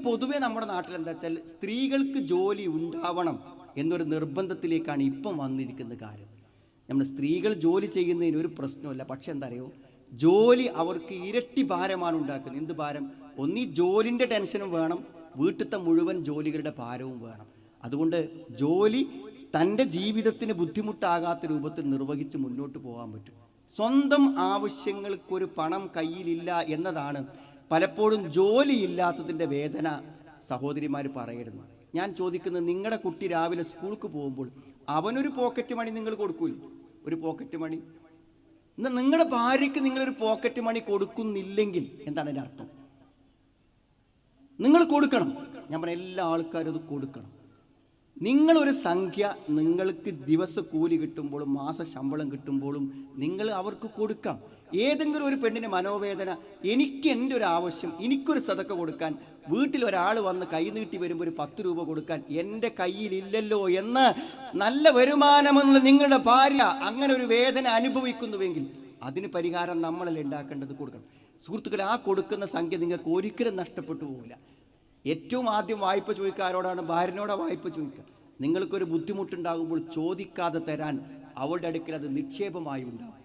പൊതുവെ നമ്മുടെ നാട്ടിൽ എന്താ വെച്ചാൽ സ്ത്രീകൾക്ക് ജോലി ഉണ്ടാവണം എന്നൊരു നിർബന്ധത്തിലേക്കാണ് ഇപ്പം വന്നിരിക്കുന്ന കാര്യം. നമ്മൾ സ്ത്രീകൾ ജോലി ചെയ്യുന്നതിന് ഒരു പ്രശ്നമില്ല. പക്ഷെ എന്താ അറിയോ, ജോലി അവർക്ക് ഇരട്ടി ഭാരമാണ് ഉണ്ടാക്കുന്നത്. എന്ത് ഭാരം? ഒന്നീ ജോലിൻ്റെ ടെൻഷനും വേണം, വീട്ടിലത്തെ മുഴുവൻ ജോലികളുടെ ഭാരവും വേണം. അതുകൊണ്ട് ജോലി തൻ്റെ ജീവിതത്തിന് ബുദ്ധിമുട്ടാകാത്ത രൂപത്തിൽ നിർവഹിച്ച് മുന്നോട്ട് പോകാൻ പറ്റും. സ്വന്തം ആവശ്യങ്ങൾക്കൊരു പണം കയ്യിലില്ല എന്നതാണ് പലപ്പോഴും ജോലിയില്ലാത്തതിൻ്റെ വേദന സഹോദരിമാർ പറയരുത്. ഞാൻ ചോദിക്കുന്നത്, നിങ്ങളുടെ കുട്ടി രാവിലെ സ്കൂൾക്ക് പോകുമ്പോൾ അവനൊരു പോക്കറ്റ് മണി നിങ്ങൾ കൊടുക്കൂല? ഒരു പോക്കറ്റ് മണി. എന്നാൽ നിങ്ങളുടെ ഭാര്യയ്ക്ക് നിങ്ങളൊരു പോക്കറ്റ് മണി കൊടുക്കുന്നില്ലെങ്കിൽ എന്താണ് അതിൻ്റെ അർത്ഥം? നിങ്ങൾ കൊടുക്കണം. ഞാൻ പറഞ്ഞ എല്ലാ ആൾക്കാരും അത് കൊടുക്കണം. നിങ്ങളൊരു സംഖ്യ നിങ്ങൾക്ക് ദിവസ കൂലി കിട്ടുമ്പോഴും മാസ ശമ്പളം കിട്ടുമ്പോഴും നിങ്ങൾ അവർക്ക് കൊടുക്കാം. ഏതെങ്കിലും ഒരു പെണ്ണിന് മനോവേദന, എനിക്ക് എൻ്റെ ഒരു ആവശ്യം, എനിക്കൊരു സദക്ക കൊടുക്കാൻ, വീട്ടിൽ ഒരാൾ വന്ന് കൈ നീട്ടി വരുമ്പോൾ ഒരു 10 രൂപ കൊടുക്കാൻ എൻ്റെ കയ്യിലില്ലല്ലോ എന്ന് നല്ല വരുമാനമെന്നുള്ള നിങ്ങളുടെ ഭാര്യ അങ്ങനെ ഒരു വേദന അനുഭവിക്കുന്നുവെങ്കിൽ അതിന് പരിഹാരം നമ്മളല്ലേ ഉണ്ടാക്കേണ്ടത്? കൊടുക്കണം. സുഹൃത്തുക്കളെ, ആ കൊടുക്കുന്ന സംഖ്യ നിങ്ങൾക്ക് ഒരിക്കലും നഷ്ടപ്പെട്ടു പോകില്ല. ഏറ്റവും ആദ്യം വായ്പ ചോദിക്കുക ആരോടാണ്? ഭാര്യനോടാ വായ്പ ചോദിക്കുക. നിങ്ങൾക്കൊരു ബുദ്ധിമുട്ടുണ്ടാകുമ്പോൾ ചോദിക്കാതെ തരാൻ അവളുടെ അടുക്കൽ അത് നിക്ഷേപമായി ഉണ്ടാകും.